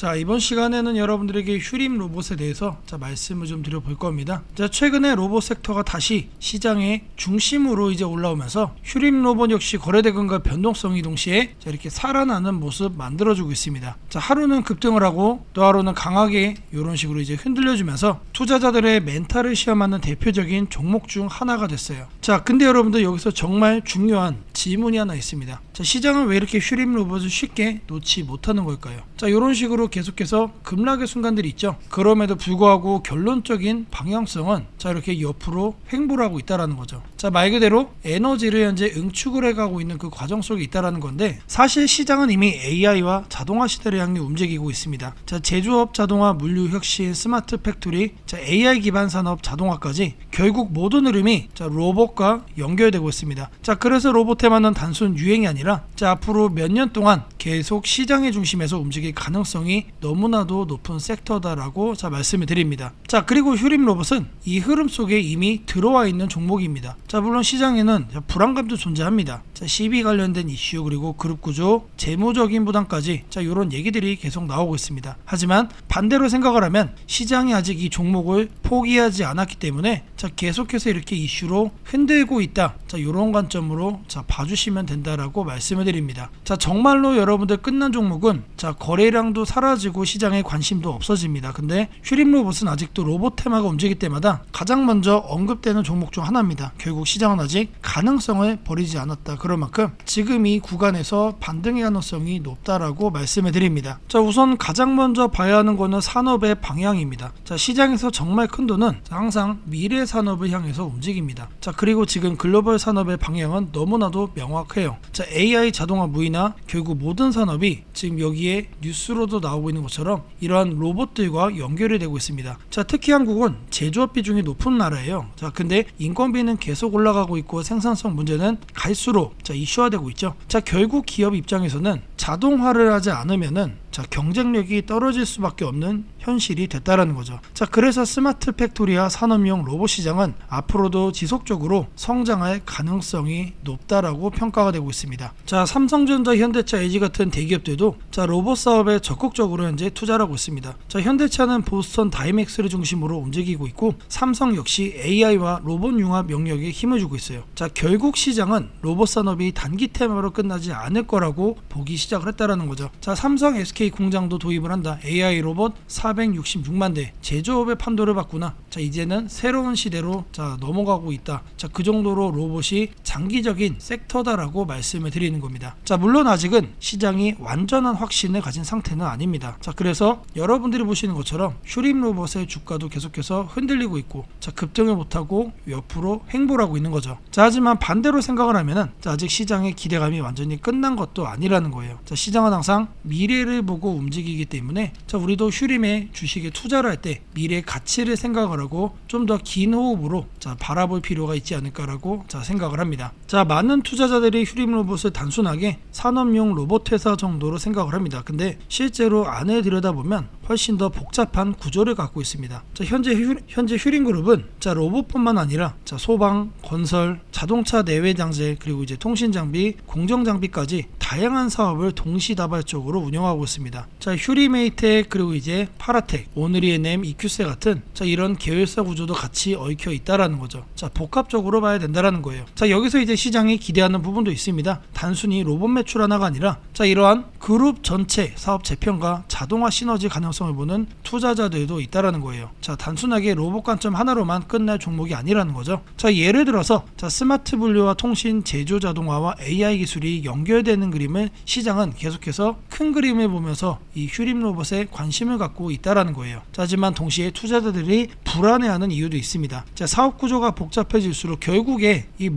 자, 이번 시간에는 여러분들에게 휴림 로봇에 대해서 말씀을 좀 드려볼 겁니다. 자, 최근에 로봇 섹터가 다시 시장의 중심으로 이제 올라오면서 휴림 로봇 역시 거래대금과 변동성이 동시에 이렇게 살아나는 모습 만들어주고 있습니다. 자, 하루는 급등을 하고 또 하루는 강하게 이런 식으로 이제 흔들려주면서 투자자들의 멘탈을 시험하는 대표적인 종목 중 하나가 됐어요. 자, 근데 여러분들 여기서 정말 중요한 질문이 하나 있습니다. 자, 시장은 왜 이렇게 휴림 로봇을 쉽게 놓지 못하는 걸까요? 자, 이런 식으로 계속해서 급락의 순간들이 있죠. 그럼에도 불구하고 결론적인 방향성은 이렇게 옆으로 횡보를 하고 있다는 거죠. 자, 말 그대로 에너지를 현재 응축을 해가고 있는 그 과정 속에 있다는 건데, 사실 시장은 이미 AI와 자동화 시대를 향해 움직이고 있습니다. 자, 제조업 자동화, 물류 혁신, 스마트 팩토리, AI 기반 산업 자동화까지 결국 모든 흐름이 로봇과 연결되고 있습니다. 자, 그래서 로봇테마는 단순 유행이 아니라 앞으로 몇 년 동안 계속 시장의 중심에서 움직일 가능성이 너무나도 높은 섹터다라고 말씀을 드립니다. 자, 그리고 휴림 로봇은 이 흐름 속에 이미 들어와 있는 종목입니다. 자, 물론 시장에는 불안감도 존재합니다. 자, 시비 관련된 이슈, 그리고 그룹 구조, 재무적인 부담까지 이런 얘기들이 계속 나오고 있습니다. 하지만 반대로 생각을 하면 시장이 아직 이 종목을 포기하지 않았기 때문에 계속해서 이렇게 이슈로 흔들고 있다. 이런 관점으로 봐주시면 된다라고 말씀을 드립니다. 자, 정말로 여러분들 끝난 종목은 거래량도 사라지고 시장에 관심도 없어집니다. 근데 휴림 로봇은 아직도 로봇 테마가 움직일 때마다 가장 먼저 언급되는 종목 중 하나입니다. 결국 시장은 아직 가능성을 버리지 않았다. 그런 만큼 지금 이 구간에서 반등의 가능성이 높다라고 말씀을 드립니다. 자, 우선 가장 먼저 봐야 하는 거는 산업의 방향입니다. 자, 시장에서 정말 큰 돈은 항상 미래 산업을 향해서 움직입니다. 자, 그리고 지금 글로벌 산업의 방향은 너무나도 명확해요. 자, AI 자동화 무이나 결국 모든 산업이 지금 여기에 뉴스로도 나오고 있는 것처럼 이러한 로봇들과 연결이 되고 있습니다. 자, 특히 한국은 제조업 비중이 높은 나라예요. 자, 근데 인건비는 계속 올라가고 있고 생산성 문제는 갈수록 이슈화되고 있죠. 자, 결국 기업 입장에서는 자동화를 하지 않으면은 경쟁력이 떨어질 수밖에 없는 현실이 됐다라는 거죠. 자, 그래서 스마트 팩토리와 산업용 로봇 시장은 앞으로도 지속적으로 성장할 가능성이 높다라고 평가가 되고 있습니다. 자, 삼성전자, 현대차, LG 같은 대기업들도 로봇 사업에 적극적으로 현재 투자를 하고 있습니다. 자, 현대차는 보스턴 다이맥스를 중심으로 움직이고 있고, 삼성 역시 AI와 로봇 융합 영역에 힘을 주고 있어요. 자, 결국 시장은 로봇 산업이 단기 테마로 끝나지 않을 거라고 보기 시작을 했다라는 거죠. 자, 삼성 SK 공장도 도입을 한다. AI 로봇 466만 대. 제조업의 판도를 봤구나. 자, 이제는 새로운 시대로 넘어가고 있다. 자, 그 정도로 로봇이 장기적인 섹터다라고 말씀을 드리는 겁니다. 자, 물론 아직은 시장이 완전한 확신을 가진 상태는 아닙니다. 자, 그래서 여러분들이 보시는 것처럼 휴림 로봇의 주가도 계속해서 흔들리고 있고, 급등을 못하고 옆으로 횡보를 하고 있는 거죠. 자, 하지만 반대로 생각을 하면은 아직 시장의 기대감이 완전히 끝난 것도 아니라는 거예요. 자, 시장은 항상 미래를 보고 움직이기 때문에 우리도 휴림의 주식에 투자를 할 때 미래의 가치를 생각을 하고 좀 더 긴 호흡으로 바라볼 필요가 있지 않을까라고 생각을 합니다. 자, 많은 투자자들이 휴림 로봇을 단순하게 산업용 로봇 회사 정도로 생각을 합니다. 근데 실제로 안에 들여다보면 훨씬 더 복잡한 구조를 갖고 있습니다. 자, 현재 휴림 그룹은 로봇뿐만 아니라 소방, 건설, 자동차 내외 장재, 그리고 이제 통신 장비, 공정 장비까지 다양한 사업을 동시다발적으로 운영하고 있습니다. 자, 휴리메이텍, 그리고 이제 파라텍, 오늘이엔엠, 이큐세 같은 이런 계열사 구조도 같이 얽혀 있다라는 거죠. 자, 복합적으로 봐야 된다라는 거예요. 자, 여기서 이제 시장이 기대하는 부분도 있습니다. 단순히 로봇 매출 하나가 아니라 이러한 그룹 전체 사업 재편과 자동화 시너지 가능성을 보는 투자자들도 있다라는 거예요. 자, 단순하게 로봇 관점 하나로만 끝날 종목이 아니라는 거죠. 자, 예를 들어서 스마트 분류와 통신, 제조 자동화와 AI 기술이 연결되는 그림을 시장은 계속해서 큰 그림을 보면서 이 휴림 로봇에 관심을 갖고 있다라는 거예요. 자, 하지만 동시에 투자자들이 불안해하는 이유도 있습니다. 자, 사업 구조가 복잡해질수록 결국에 이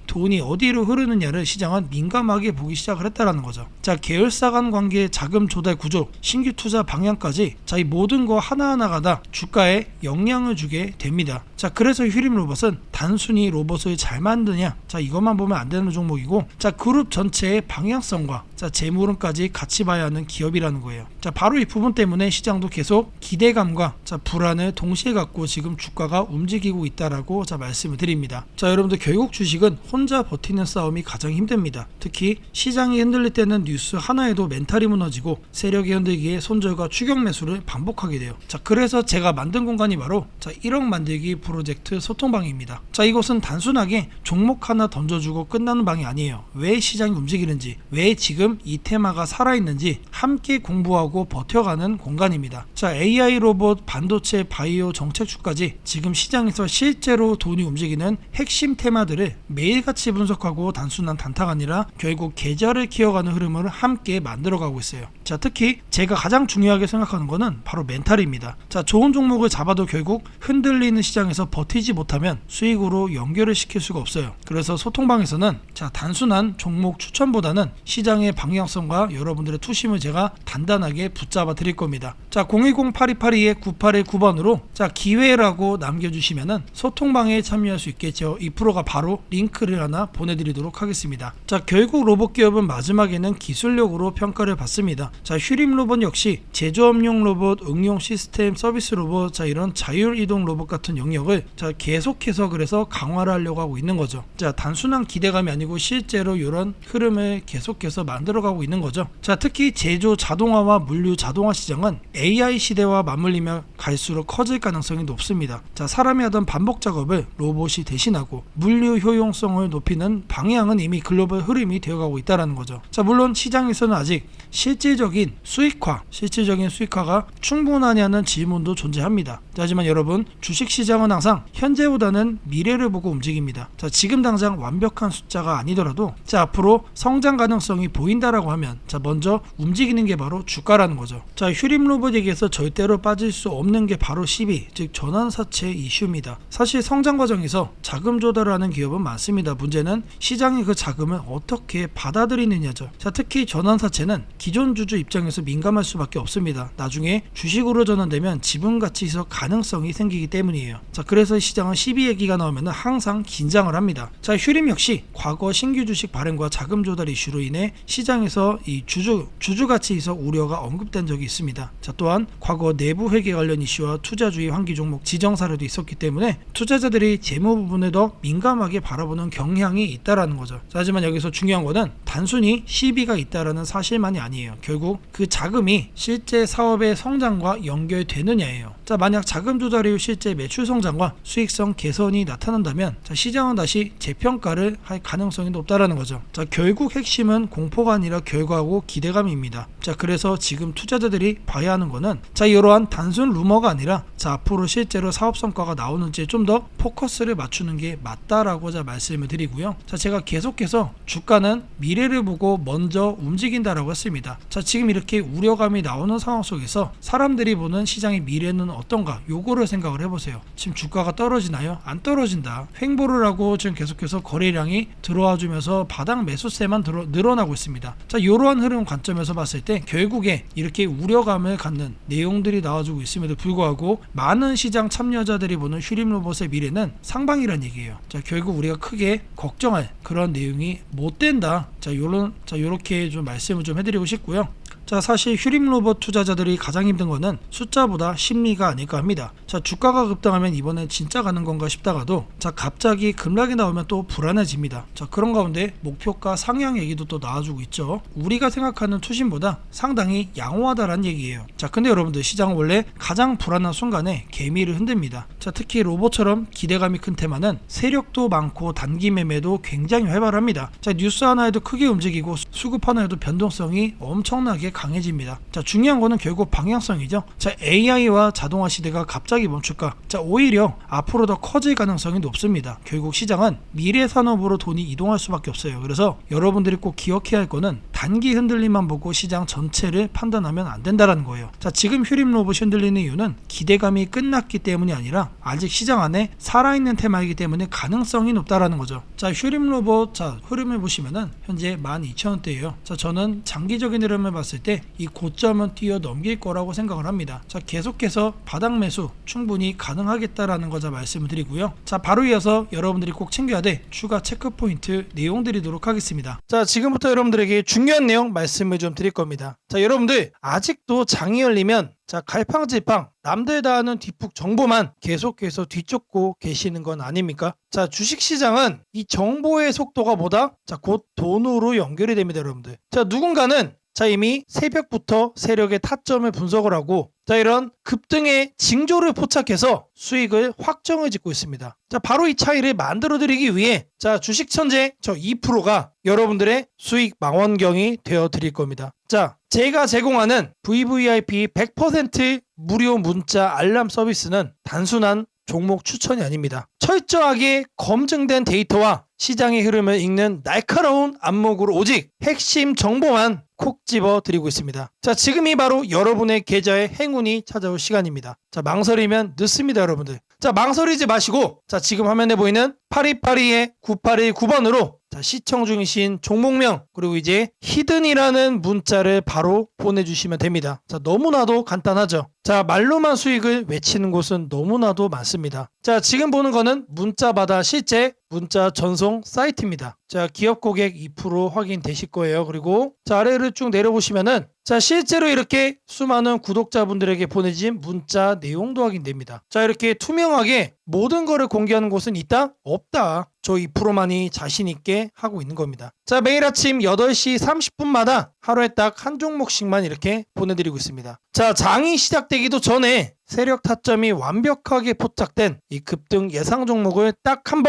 돈이 어디로 흐르느냐를 시장은 민감하게 보기 시작을 했다라는 거죠. 자, 계열사 간 관계, 자금 조달 구조, 신규 투자 방향까지 이 모든 거 하나하나가 다 주가에 영향을 주게 됩니다. 자, 그래서 휴림 로봇은 단순히 로봇을 잘 만드냐, 이것만 보면 안 되는 종목이고, 그룹 전체의 방향성과 자, 재물은까지 같이 봐야 하는 기업이라는 거예요. 자, 바로 이 부분 때문에 시장도 계속 기대감과 자, 불안을 동시에 갖고 지금 주가가 움직이고 있다라고 자, 말씀을 드립니다. 자, 여러분들 결국 주식은 혼자 버티는 싸움이 가장 힘듭니다. 특히 시장이 흔들릴 때는 뉴스 하나에도 멘탈이 무너지고 세력이 흔들기에 손절과 추격 매수를 반복하게 돼요. 자, 그래서 제가 만든 공간이 바로 자, 1억 만들기 프로젝트 소통방입니다. 자, 이것은 단순하게 종목 하나 던져주고 끝나는 방이 아니에요. 왜 시장이 움직이는지, 왜 지금 이 테마가 살아있는지 함께 공부하고 버텨가는 공간입니다. 자, AI 로봇, 반도체, 바이오, 정책주까지 지금 시장에서 실제로 돈이 움직이는 핵심 테마들을 매일같이 분석하고 단순한 단타가 아니라 결국 계절을 키워가는 흐름을 함께 만들어가고 있어요. 자, 특히 제가 가장 중요하게 생각하는 거는 바로 멘탈입니다. 자, 좋은 종목을 잡아도 결국 흔들리는 시장에서 버티지 못하면 수익으로 연결을 시킬 수가 없어요. 그래서 소통방에서는 자, 단순한 종목 추천보다는 시장의 방향성과 여러분들의 투심을 제가 단단하게 붙잡아 드릴 겁니다. 자, 010-8282-9819번으로 자, 기회라고 남겨주시면은 소통방에 참여할 수 있겠죠. 이 프로가 바로 링크를 하나 보내드리도록 하겠습니다. 자, 결국 로봇 기업은 마지막에는 기술력으로 평가를 받습니다. 자, 휴림 로봇 역시 제조업용 로봇, 응용 시스템, 서비스 로봇, 자, 이런 자율 이동 로봇 같은 영역을 자, 계속해서 그래서 강화를 하려고 하고 있는 거죠. 자, 단순한 기대감이 아니고 실제로 이런 흐름을 계속해서 만들어가고 있는 거죠. 자, 특히 제조 자동화와 물류 자동화 시장은 AI 시대와 맞물리며 갈수록 커질 가능성이 높습니다. 자, 사람이 하던 반복 작업을 로봇이 대신하고 물류 효용성을 높이는 방향은 이미 글로벌 흐름이 되어가고 있다는 거죠. 자, 물론 시장에서는 아직 실질적인 수익화가 충분하냐는 질문도 존재합니다. 하지만 여러분, 주식시장은 항상 현재보다는 미래를 보고 움직입니다. 자, 지금 당장 완벽한 숫자가 아니더라도 자, 앞으로 성장 가능성이 보인다라고 하면 자, 먼저 움직이는 게 바로 주가라는 거죠. 자, 휴림 로봇 얘기에서 절대로 빠질 수 없는 게 바로 시비, 즉 전환사채 이슈입니다. 사실 성장 과정에서 자금 조달을 하는 기업은 많습니다. 문제는 시장이 그 자금을 어떻게 받아들이느냐죠. 자, 특히 전환사채는 기존 주주 입장에서 민감할 수밖에 없습니다. 나중에 주식으로 전환되면 지분가치 희석 가능성이 생기기 때문이에요. 자, 그래서 시장은 시비 얘기가 나오면 항상 긴장을 합니다. 자, 휴림 역시 과거 신규 주식 발행과 자금 조달 이슈로 인해 시장에서 이 주주가치 희석 우려가 언급된 적이 있습니다. 자, 또한 과거 내부 회계 관련 이슈와 투자주의 환기 종목 지정 사례도 있었기 때문에 투자자들이 재무 부분에 더 민감하게 바라보는 경향이 있다라는 거죠. 자, 하지만 여기서 중요한 거는 단순히 시비가 있다라는 사실만이 아니에요. 결국 그 자금이 실제 사업의 성장과 연결되느냐예요. 자, 만약 자금 조달 이후 실제 매출 성장과 수익성 개선이 나타난다면 자, 시장은 다시 재평가를 할 가능성이 높다라는 거죠. 자, 결국 핵심은 공포가 아니라 결과하고 기대감입니다. 자, 그래서 지금 투자자들이 봐야 하는 거는 자, 이러한 단순 루머가 아니라 자, 앞으로 실제로 사업 성과가 나오는지 좀 더 포커스를 맞추는 게 맞다라고 자, 말씀을 드리고요. 자, 제가 계속해서 주가는 미래를 보고 먼저 움직인다라고 했습니다. 자, 지금 이렇게 우려감이 나오는 상황 속에서 사람들이 보는 시장의 미래는 어떤가, 요거를 생각을 해보세요. 지금 주가가 떨어지나요? 안 떨어진다. 횡보를 하고 지금 계속해서 거래량이 들어와 주면서 바닥 매수세만 늘어나고 있습니다. 자, 요러한 흐름 관점에서 봤을 때 결국에 이렇게 우려감을 갖는 내용들이 나와주고 있음에도 불구하고 많은 시장 참여자들이 보는 휴림 로봇의 미래는 상방이란 얘기예요. 자, 결국 우리가 크게 걱정할 그런 내용이 못 된다. 자, 요렇게 좀 말씀을 좀 해드리고 싶고요. 자, 사실 휴림 로봇 투자자들이 가장 힘든 거는 숫자보다 심리가 아닐까 합니다. 자, 주가가 급등하면 이번엔 진짜 가는 건가 싶다가도 자, 갑자기 급락이 나오면 또 불안해집니다. 자, 그런 가운데 목표가 상향 얘기도 또 나와주고 있죠. 우리가 생각하는 투심보다 상당히 양호하다라는 얘기예요. 자, 근데 여러분들, 시장은 원래 가장 불안한 순간에 개미를 흔듭니다. 자, 특히 로봇처럼 기대감이 큰 테마는 세력도 많고 단기 매매도 굉장히 활발합니다. 자, 뉴스 하나에도 크게 움직이고 수급 하나에도 변동성이 엄청나게 강해집니다. 자, 중요한 거는 결국 방향성이죠. 자, AI와 자동화 시대가 갑자기 멈출까? 자, 오히려 앞으로 더 커질 가능성이 높습니다. 결국 시장은 미래 산업으로 돈이 이동할 수밖에 없어요. 그래서 여러분들이 꼭 기억해야 할 거는 단기 흔들림만 보고 시장 전체를 판단하면 안 된다라는 거예요. 자, 지금 휴림 로봇이 흔들리는 이유는 기대감이 끝났기 때문이 아니라 아직 시장 안에 살아있는 테마이기 때문에 가능성이 높다라는 거죠. 자, 휴림 로봇 자, 흐름을 보시면은 현재 12,000원대예요. 자, 저는 장기적인 흐름을 봤을 때 때 이 고점은 뛰어넘길 거라고 생각을 합니다. 자, 계속해서 바닥 매수 충분히 가능하겠다라는 거 말씀을 드리고요. 자, 바로 이어서 여러분들이 꼭 챙겨야 돼 추가 체크포인트 내용 드리도록 하겠습니다. 자, 지금부터 여러분들에게 중요한 내용 말씀을 좀 드릴 겁니다. 자, 여러분들 아직도 장이 열리면 갈팡질팡 남들 다 아는 뒷북 정보만 계속해서 뒤쫓고 계시는 건 아닙니까? 자, 주식시장은 이 정보의 속도가 뭐다? 자, 곧 돈으로 연결이 됩니다, 여러분들. 자, 누군가는 이미 새벽부터 세력의 타점을 분석을 하고 이런 급등의 징조를 포착해서 수익을 확정을 짓고 있습니다. 자, 바로 이 차이를 만들어 드리기 위해 주식 천재 2%가 여러분들의 수익 망원경이 되어 드릴 겁니다. 자, 제가 제공하는 VVIP 100% 무료 문자 알람 서비스는 단순한 종목 추천이 아닙니다. 철저하게 검증된 데이터와 시장의 흐름을 읽는 날카로운 안목으로 오직 핵심 정보만 콕 집어 드리고 있습니다. 자, 지금이 바로 여러분의 계좌에 행운이 찾아올 시간입니다. 자, 망설이면 늦습니다, 여러분들. 자, 망설이지 마시고 지금 화면에 보이는 8282-9819번으로 시청 중이신 종목명 그리고 이제 히든이라는 문자를 바로 보내주시면 됩니다. 자, 너무나도 간단하죠. 자, 말로만 수익을 외치는 곳은 너무나도 많습니다. 자, 지금 보는 거는 문자마다 실제 문자 전송 사이트입니다. 자, 기업 고객 2% 확인되실 거예요. 그리고 아래를 쭉 내려보시면은 실제로 이렇게 수많은 구독자분들에게 보내진 문자 내용도 확인됩니다. 자, 이렇게 투명하게 모든 거를 공개하는 곳은 있다? 없다. 저 2%만이 자신있게 하고 있는 겁니다. 자, 매일 아침 8시 30분마다 하루에 딱 한 종목씩만 이렇게 보내드리고 있습니다. 자, 장이 시작되기도 전에 세력 타점이 완벽하게 포착된 이 급등 예상 종목을 딱 단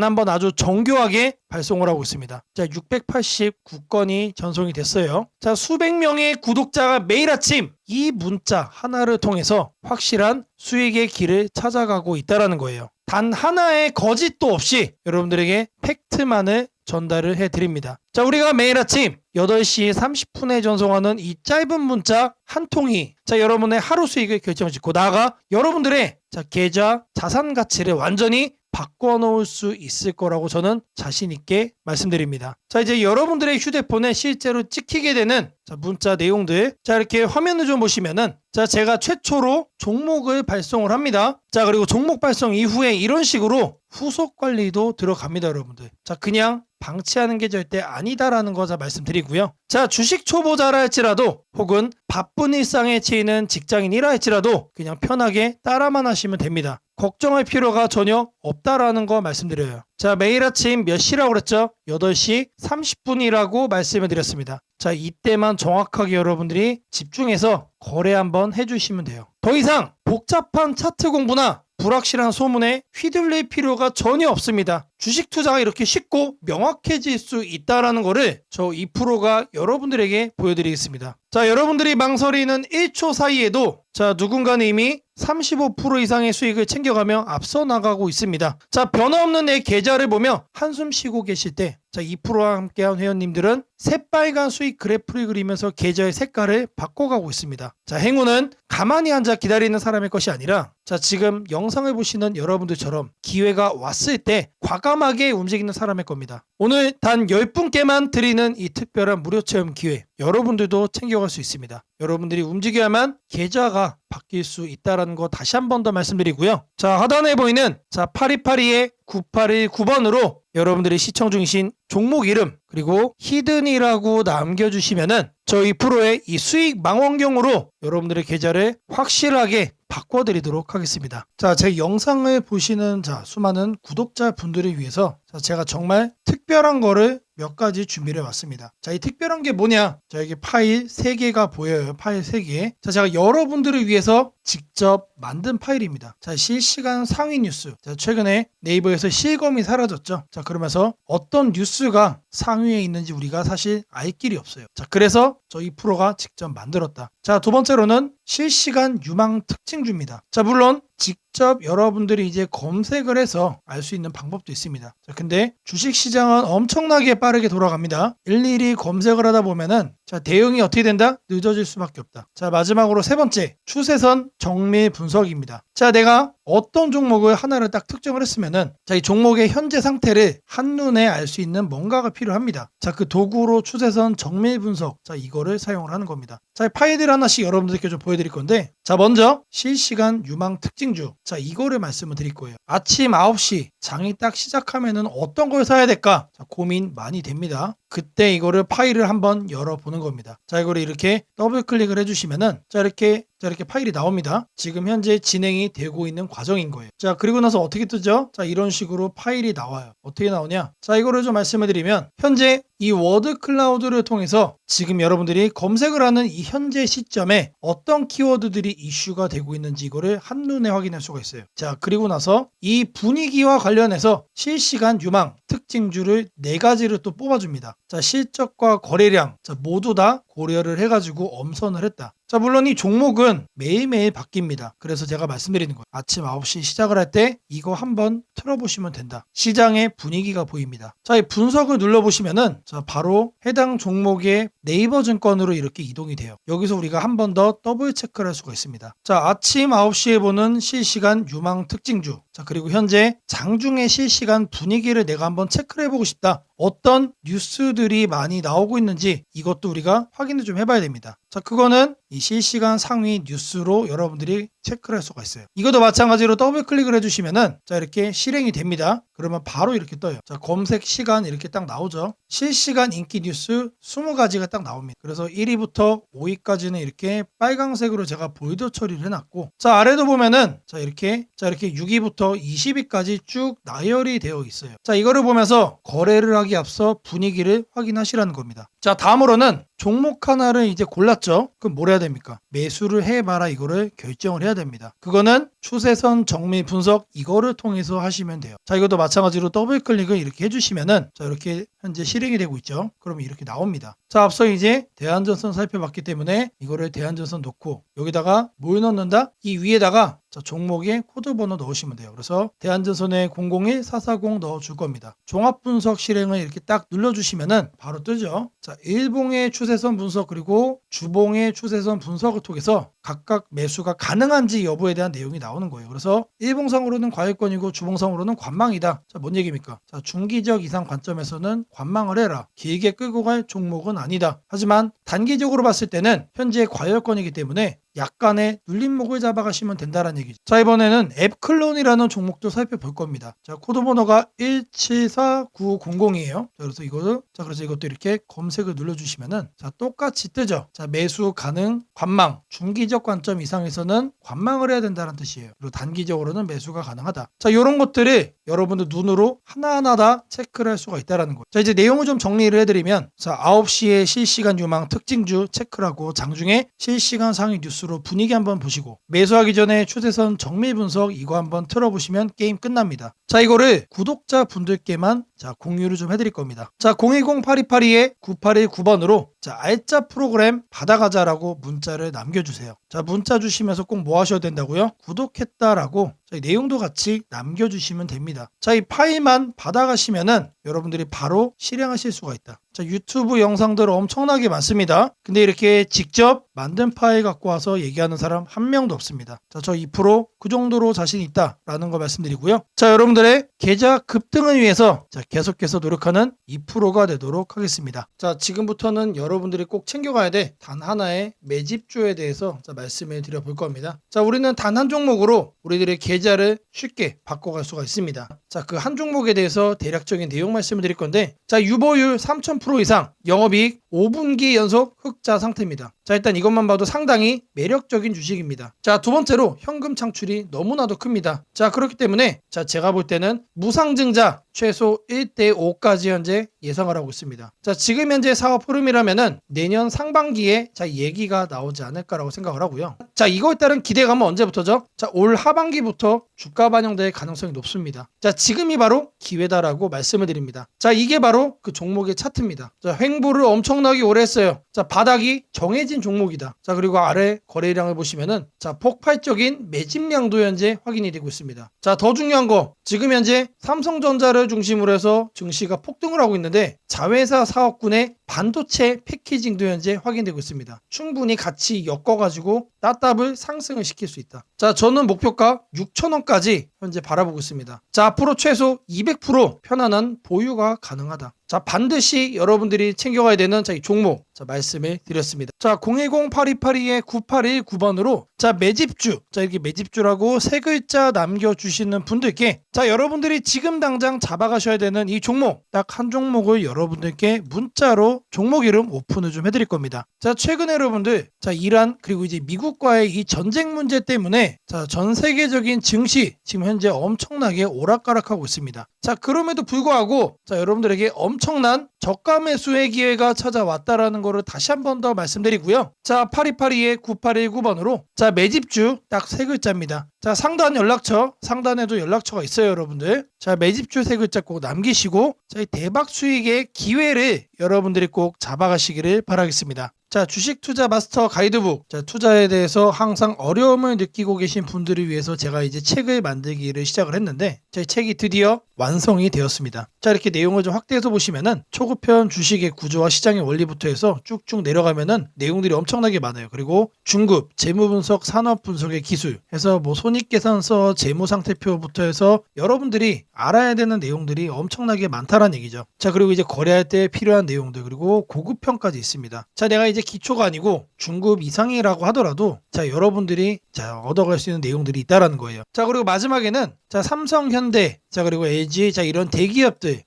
한 번 아주 정교하게 발송을 하고 있습니다. 자, 689건이 전송이 됐어요. 자, 수백 명의 구독자가 매일 아침 이 문자 하나를 통해서 확실한 수익의 길을 찾아가고 있다는 거예요. 단 하나의 거짓도 없이 여러분들에게 팩트만을 전달을 해드립니다. 자, 우리가 매일 아침 8시 30분에 전송하는 이 짧은 문자 한 통이 여러분의 하루 수익을 결정짓고 나아가 여러분들의 계좌 자산 가치를 완전히 바꿔놓을 수 있을 거라고 저는 자신있게 말씀드립니다. 자, 이제 여러분들의 휴대폰에 실제로 찍히게 되는 문자 내용들 이렇게 화면을 좀 보시면은 제가 최초로 종목을 발송을 합니다. 자, 그리고 종목 발송 이후에 이런 식으로 후속 관리도 들어갑니다, 여러분들. 자, 그냥 방치하는 게 절대 아니다라는 거 말씀드리고요. 자, 주식 초보자라 할지라도 혹은 바쁜 일상에 치이는 직장인이라 할지라도 그냥 편하게 따라만 하시면 됩니다. 걱정할 필요가 전혀 없다라는 거 말씀드려요. 자, 매일 아침 몇 시라고 그랬죠? 8시 30분이라고 말씀을 드렸습니다. 자, 이때만 정확하게 여러분들이 집중해서 거래 한번 해주시면 돼요. 더 이상 복잡한 차트 공부나 불확실한 소문에 휘둘릴 필요가 전혀 없습니다. 주식 투자가 이렇게 쉽고 명확해질 수 있다는 거를 저 2%가 여러분들에게 보여드리겠습니다. 자, 여러분들이 망설이는 1초 사이에도 누군가는 이미 35% 이상의 수익을 챙겨가며 앞서 나가고 있습니다. 자, 변화없는 내 계좌를 보며 한숨 쉬고 계실 때 2%와 함께한 회원님들은 새빨간 수익 그래프를 그리면서 계좌의 색깔을 바꿔가고 있습니다. 자, 행운은 가만히 앉아 기다리는 사람의 것이 아니라 지금 영상을 보시는 여러분들처럼 기회가 왔을 때 과감하게 움직이는 사람의 겁니다. 오늘 단 10분께만 드리는 이 특별한 무료 체험 기회 여러분들도 챙겨갈 수 있습니다. 여러분들이 움직여야만 계좌가 바뀔 수 있다는 거 다시 한 번 더 말씀드리고요. 자, 하단에 보이는 8282-9819번으로 여러분들이 시청 중이신 종목 이름 그리고 히든이라고 남겨주시면은 저 2%의 이 수익 망원경으로 여러분들의 계좌를 확실하게 바꿔드리도록 하겠습니다. 자, 제 영상을 보시는 수많은 구독자분들을 위해서 제가 정말 특별한 거를 몇 가지 준비를 해왔습니다. 자, 이 특별한 게 뭐냐? 여기 파일 3개가 보여요. 파일 3개. 자, 제가 여러분들을 위해서 직접 만든 파일입니다. 자, 실시간 상위 뉴스. 자, 최근에 네이버에서 실검이 사라졌죠. 자, 그러면서 어떤 뉴스가 상위에 있는지 우리가 사실 알 길이 없어요. 자, 그래서 저 2%가 직접 만들었다. 자, 두 번째로는 실시간 유망 특징주입니다. 자, 물론 직접 여러분들이 이제 검색을 해서 알 수 있는 방법도 있습니다. 자, 근데 주식시장은 엄청나게 빠르게 돌아갑니다. 일일이 검색을 하다 보면은 자, 대응이 어떻게 된다? 늦어질 수밖에 없다. 자, 마지막으로 세 번째, 추세선 정밀 분석입니다. 자, 내가 어떤 종목을 하나를 딱 특정을 했으면은 자, 이 종목의 현재 상태를 한눈에 알 수 있는 뭔가가 필요합니다. 자, 그 도구로 추세선 정밀 분석, 자, 이거를 사용을 하는 겁니다. 자, 파일들 하나씩 여러분들께 좀 보여드릴 건데, 자, 먼저 실시간 유망 특징주, 자, 이거를 말씀을 드릴 거예요. 아침 9시 장이 딱 시작하면은 어떤 걸 사야 될까? 자, 고민 많이 됩니다. 그때 이거를 파일을 한번 열어보는 겁니다. 자, 이거를 이렇게 더블 클릭을 해주시면은 자, 이렇게 파일이 나옵니다. 지금 현재 진행이 되고 있는 과정인 거예요. 자, 그리고 나서 어떻게 뜨죠? 자, 이런 식으로 파일이 나와요. 어떻게 나오냐? 자, 이거를 좀 말씀을 드리면 현재 이 워드 클라우드를 통해서 지금 여러분들이 검색을 하는 이 현재 시점에 어떤 키워드들이 이슈가 되고 있는지 이거를 한눈에 확인할 수가 있어요. 자, 그리고 나서 이 분위기와 관련해서 실시간 유망 특징주를 4가지를 또 뽑아줍니다. 자, 실적과 거래량, 자, 모두 다 고려를 해가지고 엄선을 했다. 자, 물론 이 종목은 매일매일 바뀝니다. 그래서 제가 말씀드리는 거예요. 아침 9시 시작을 할 때 이거 한번 틀어보시면 된다. 시장의 분위기가 보입니다. 자, 이 분석을 눌러보시면은 자, 바로 해당 종목의 네이버 증권으로 이렇게 이동이 돼요. 여기서 우리가 한 번 더 더블 체크를 할 수가 있습니다. 자, 아침 9시에 보는 실시간 유망 특징주. 자, 그리고 현재 장중의 실시간 분위기를 내가 한번 체크를 해보고 싶다. 어떤 뉴스들이 많이 나오고 있는지 이것도 우리가 확인을 좀 해봐야 됩니다. 자, 그거는 이 실시간 상위 뉴스로 여러분들이 체크를 할 수가 있어요. 이것도 마찬가지로 더블 클릭을 해주시면은 자, 이렇게 실행이 됩니다. 그러면 바로 이렇게 떠요. 자, 검색 시간 이렇게 딱 나오죠. 실시간 인기 뉴스 20가지가 딱 나옵니다. 그래서 1위부터 5위까지는 이렇게 빨강색으로 제가 볼드 처리를 해놨고, 자, 아래도 보면은 자, 이렇게 6위부터 20위까지 쭉 나열이 되어 있어요. 자, 이거를 보면서 거래를 하기 앞서 분위기를 확인하시라는 겁니다. 자, 다음으로는 종목 하나를 이제 골랐죠. 그럼 뭘 해야 됩니까? 매수를 해봐라, 이거를 결정을 해야 됩니다. 그거는 추세선 정밀 분석 이거를 통해서 하시면 돼요. 자, 이것도 마찬가지로 더블 클릭을 이렇게 해주시면은 자, 이렇게 현재 실행이 되고 있죠. 그러면 이렇게 나옵니다. 자, 앞서 이제 대한전선 살펴봤기 때문에 이거를 대한전선 놓고 여기다가 뭘 넣는다? 이 위에다가 자, 종목의 코드 번호 넣으시면 돼요. 그래서 대한전선에 001440 넣어줄 겁니다. 종합분석 실행을 이렇게 딱 눌러주시면은 바로 뜨죠. 자, 일봉의 추세선 분석 그리고 주봉의 추세선 분석을 통해서 각각 매수가 가능한지 여부에 대한 내용이 나오는 거예요. 그래서 일봉상으로는 과열권이고 주봉상으로는 관망이다. 자, 뭔 얘기입니까? 자, 중기적 이상 관점에서는 관망을 해라. 길게 끌고 갈 종목은 아니다. 하지만 단기적으로 봤을 때는 현재 과열권이기 때문에 약간의 눌림목을 잡아가시면 된다는 얘기죠. 자, 이번에는 앱클론이라는 종목도 살펴볼 겁니다. 자, 코드 번호가 174900이에요. 그래서 이것도 이렇게 검색을 눌러주시면은 자, 똑같이 뜨죠. 자, 매수 가능 관망, 중기적 관점 이상에서는 관망을 해야 된다는 뜻이에요. 그리고 단기적으로는 매수가 가능하다. 자, 이런 것들을 여러분들 눈으로 하나하나 다 체크를 할 수가 있다는 거예요. 자, 이제 내용을 좀 정리를 해드리면 자, 9시에 실시간 유망 특징주 체크를 하고 장중에 실시간 상위 뉴스로 분위기 한번 보시고 매수하기 전에 추세선 정밀 분석 이거 한번 틀어보시면 게임 끝납니다. 자, 이거를 구독자 분들께만 자, 공유를 좀 해드릴 겁니다. 자, 010-8282-9819번으로 자, 알짜 프로그램 받아가자라고 문자를 남겨주세요. 자, 문자 주시면서 꼭 뭐 하셔야 된다고요? 구독했다라고 자, 이 내용도 같이 남겨주시면 됩니다. 자, 이 파일만 받아가시면은 여러분들이 바로 실행하실 수가 있다. 자, 유튜브 영상들 엄청나게 많습니다. 근데 이렇게 직접 만든 파일 갖고 와서 얘기하는 사람 한 명도 없습니다. 자, 저 2% 그 정도로 자신 있다라는 거 말씀드리고요. 자, 여러분들의 계좌 급등을 위해서 자, 계속해서 노력하는 2%가 되도록 하겠습니다. 자, 지금부터는 여러분들이 꼭 챙겨가야 돼 단 하나의 매집주에 대해서 자, 말씀을 드려볼 겁니다. 자, 우리는 단 한 종목으로 우리들의 계좌를 쉽게 바꿔갈 수가 있습니다. 자, 그 한 종목에 대해서 대략적인 내용 말씀을 드릴 건데 자, 유보율 3000% 이상, 영업이익 5분기 연속 흑자 상태입니다. 자, 일단 이것만 봐도 상당히 매력적인 주식입니다. 자, 두 번째로 현금 창출이 너무나도 큽니다. 자, 그렇기 때문에 자, 제가 볼 때는 무상증자 최소 1대5까지 현재 예상을 하고 있습니다. 자, 지금 현재 사업 흐름이라면은 내년 상반기에 자, 얘기가 나오지 않을까라고 생각을 하고요. 자, 이거에 따른 기대감은 언제부터죠? 자, 올 하반기부터 주가 반영될 가능성이 높습니다. 자, 지금이 바로 기회다라고 말씀을 드립니다. 자, 이게 바로 그 종목의 차트입니다. 자, 횡보를 엄청나게 오래 했어요. 자, 바닥이 정해진 종목이다. 자, 그리고 아래 거래량을 보시면은 자, 폭발적인 매집량도 현재 확인이 되고 있습니다. 자, 더 중요한 거 지금 현재 삼성전자를 중심으로 해서 증시가 폭등을 하고 있는데 자회사 사업군의 반도체 패키징도 현재 확인되고 있습니다. 충분히 같이 엮어가지고 따답을 상승을 시킬 수 있다. 자, 저는 목표가 6,000원까지 현재 바라보고 있습니다. 자, 앞으로 최소 200% 편안한 보유가 가능하다. 자, 반드시 여러분들이 챙겨가야 되는 이 종목 말씀을 드렸습니다. 자, 010-8282-9819번으로 자, 매집주, 자, 이렇게 매집주라고 세 글자 남겨주시는 분들께 자, 여러분들이 지금 당장 잡아가셔야 되는 이 종목 딱 한 종목을 여러분들께 문자로 종목 이름 오픈을 좀 해드릴 겁니다. 자, 최근에 여러분들 자, 이란 그리고 이제 미국과의 이 전쟁 문제 때문에 자, 전 세계적인 증시 지금 현재 엄청나게 오락가락하고 있습니다. 자, 그럼에도 불구하고 자, 여러분들에게 엄청난 저가 매수의 기회가 찾아왔다라는 거를 다시 한 번 더 말씀드리고요. 자, 8282-9819번으로 자, 매집주 딱 세 글자입니다. 자, 상단 연락처, 상단에도 연락처가 있어요, 여러분들. 자, 매집주 세 글자 꼭 남기시고 자, 이 대박 수익의 기회를 여러분들이 꼭 잡아가시기를 바라겠습니다. 자, 주식 투자 마스터 가이드북. 자, 투자에 대해서 항상 어려움을 느끼고 계신 분들을 위해서 제가 이제 책을 만들기를 시작을 했는데 제 책이 드디어 완성이 되었습니다. 자, 이렇게 내용을 좀 확대해서 보시면은 초급편 주식의 구조와 시장의 원리부터 해서 쭉쭉 내려가면은 내용들이 엄청나게 많아요. 그리고 중급, 재무 분석, 산업 분석의 기술 해서 뭐 손익계산서, 재무상태표부터 해서 여러분들이 알아야 되는 내용들이 엄청나게 많다라는 얘기죠. 자, 그리고 이제 거래할 때 필요한 내용들 그리고 고급편까지 있습니다. 자, 내가 이제 기초가 아니고 중급 이상이라고 하더라도 자, 여러분들이 자, 얻어갈 수 있는 내용들이 있다라는 거예요. 자, 그리고 마지막에는 자, 삼성, 현대, 자, 그리고 LG, 자, 이런 대기업들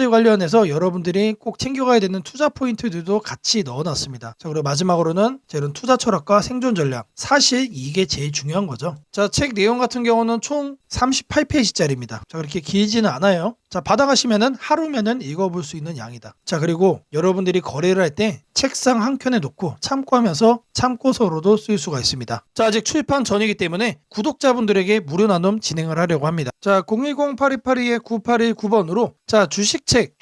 관련해서 여러분들이 꼭 챙겨가야 되는 투자 포인트들도 같이 넣어놨습니다. 자, 그리고 마지막으로는 자, 이런 투자 철학과 생존 전략. 사실 이게 제일 중요한 거죠. 자, 책 내용 같은 경우는 총 38페이지짜리입니다. 자, 그렇게 길지는 않아요. 자, 받아가시면은 하루면은 읽어볼 수 있는 양이다. 자, 그리고 여러분들이 거래를 할 때 책상 한 켠에 놓고 참고하면서 참고서로도 쓸 수가 있습니다. 자, 아직 출판 전이기 때문에 구독자분들에게 무료 나눔 진행을 하려고 합니다. 자, 010-8282-9819번으로 자, 주식책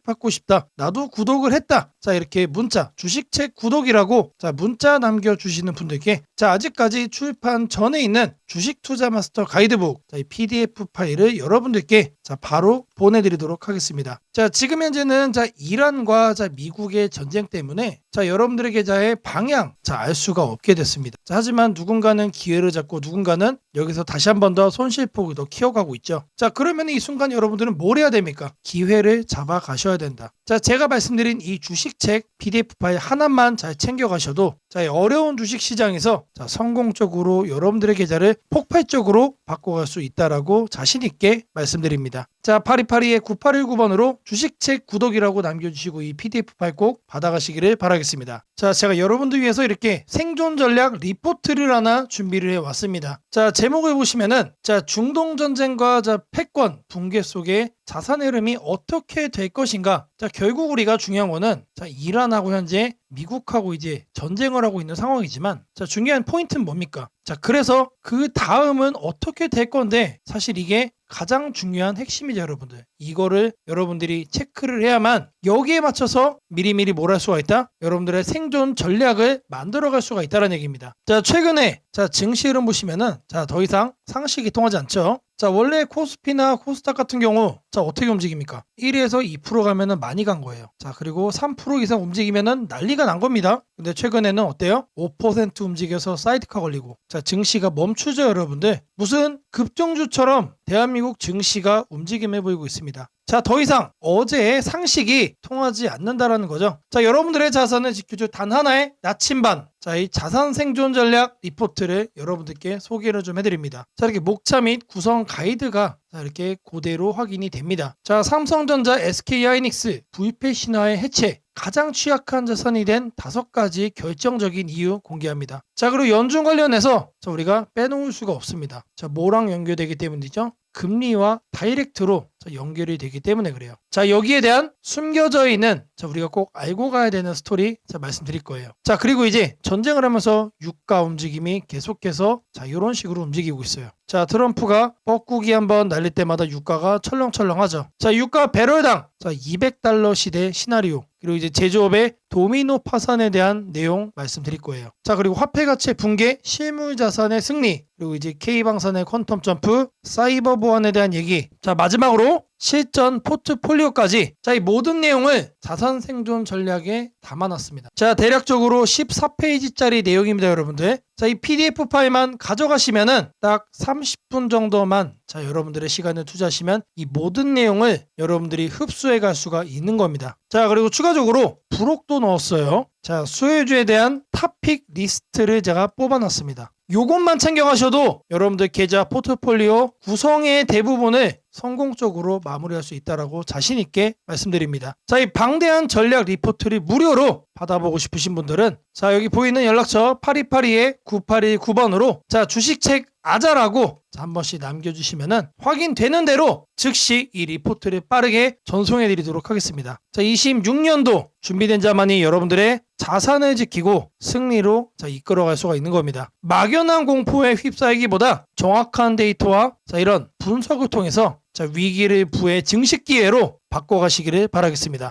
받고 싶다. 나도 구독을 했다. 자, 이렇게 문자, 주식책 구독이라고 자, 문자 남겨주시는 분들께 자, 아직까지 출판 전에 있는 주식 투자 마스터 가이드북 자, 이 PDF 파일을 여러분들께 자, 바로 보내드리도록 하겠습니다. 자, 지금 현재는 자, 이란과 자, 미국의 전쟁 때문에 자, 여러분들의 계좌의 방향 자, 알 수가 없게 됐습니다. 자, 하지만 누군가는 기회를 잡고 누군가는 여기서 다시 한 번 더 손실폭을 더 키워가고 있죠. 자, 그러면 이 순간 여러분들은 뭘 해야 됩니까? 기회를 잡아 가셔야 된다. 자, 제가 말씀드린 이 주식책 PDF 파일 하나만 잘 챙겨가셔도 자, 이 어려운 주식 시장에서 자, 성공적으로 여러분들의 계좌를 폭발적으로 바꿔갈 수 있다라고 자신 있게 말씀드립니다. 자, 8282-9819번으로 주식책 구독이라고 남겨주시고 이 PDF 파일 꼭 받아가시기를 바라겠습니다. 자, 제가 여러분들 위해서 이렇게 생존 전략 리포트를 하나 준비를 해왔습니다. 자, 제목을 보시면은 자, 중동 전쟁과 자, 패권 붕괴 속에 자산 흐름이 어떻게 될 것인가. 자, 결국 우리가 중요한 거는 자, 이란하고 현재 미국하고 이제 전쟁을 하고 있는 상황이지만 자, 중요한 포인트는 뭡니까? 자, 그래서 그 다음은 어떻게 될 건데 사실 이게 가장 중요한 핵심이죠, 여러분들. 이거를 여러분들이 체크를 해야만 여기에 맞춰서 미리미리 뭘 할 수가 있다? 여러분들의 생존 전략을 만들어갈 수가 있다는 얘기입니다. 자, 최근에 자, 증시 흐름 보시면은 자, 더 이상 상식이 통하지 않죠. 자, 원래 코스피나 코스닥 같은 경우 자, 어떻게 움직입니까? 1에서 2% 가면은 많이 간 거예요. 자, 그리고 3% 이상 움직이면은 난리가 난 겁니다. 근데 최근에는 어때요? 5% 움직여서 사이드카 걸리고 자, 증시가 멈추죠, 여러분들. 무슨 급등주처럼 대한민국 증시가 움직임을 보이고 있습니다. 자, 더 이상 어제의 상식이 통하지 않는다라는 거죠. 자, 여러분들의 자산을 지켜줄 단 하나의 나침반. 자, 이 자산 생존 전략 리포트를 여러분들께 소개를 좀 해드립니다. 자, 이렇게 목차 및 구성 가이드가 자, 이렇게 그대로 확인이 됩니다. 자, 삼성전자, SK하이닉스, VP 신화의 해체. 가장 취약한 자산이 된 5가지 결정적인 이유 공개합니다. 자, 그리고 연중 관련해서 자, 우리가 빼놓을 수가 없습니다. 자, 뭐랑 연결되기 때문이죠? 금리와 다이렉트로 연결이 되기 때문에 그래요. 자, 여기에 대한 숨겨져 있는 자, 우리가 꼭 알고 가야 되는 스토리 자, 말씀드릴 거예요. 자, 그리고 이제 전쟁을 하면서 유가 움직임이 계속해서 자, 이런 식으로 움직이고 있어요. 자, 트럼프가 뻐꾸기 한번 날릴 때마다 유가가 철렁철렁하죠. 자, 유가 배럴당 자, $200 시대 시나리오. 그리고 이제 제조업의 도미노 파산에 대한 내용 말씀드릴 거예요. 자, 그리고 화폐 가치의 붕괴, 실물 자산의 승리, 그리고 이제 K방산의 퀀텀 점프, 사이버 보안에 대한 얘기. 자, 마지막으로 실전 포트폴리오까지 자, 이 모든 내용을 자산 생존 전략에 담아놨습니다. 자, 대략적으로 14페이지짜리 내용입니다, 여러분들. 자, 이 PDF 파일만 가져가시면은 딱 30분 정도만 자, 여러분들의 시간을 투자하시면 이 모든 내용을 여러분들이 흡수해 갈 수가 있는 겁니다. 자, 그리고 추가적으로 부록도 넣었어요. 자, 수혜주에 대한 탑픽 리스트를 제가 뽑아놨습니다. 요것만 챙겨가셔도 여러분들 계좌 포트폴리오 구성의 대부분을 성공적으로 마무리할 수 있다라고 자신 있게 말씀드립니다. 자, 이 방대한 전략 리포트를 무료로 받아보고 싶으신 분들은 자, 여기 보이는 연락처 8282-9819번으로 자, 주식책 아자라고 한 번씩 남겨주시면은 확인되는 대로 즉시 이 리포트를 빠르게 전송해 드리도록 하겠습니다. 자, 26년도 준비된 자만이 여러분들의 자산을 지키고 승리로 자, 이끌어갈 수가 있는 겁니다. 막연한 공포에 휩싸이기보다 정확한 데이터와 자, 이런 분석을 통해서 자, 위기를 부의 증식 기회로 바꿔가시기를 바라겠습니다.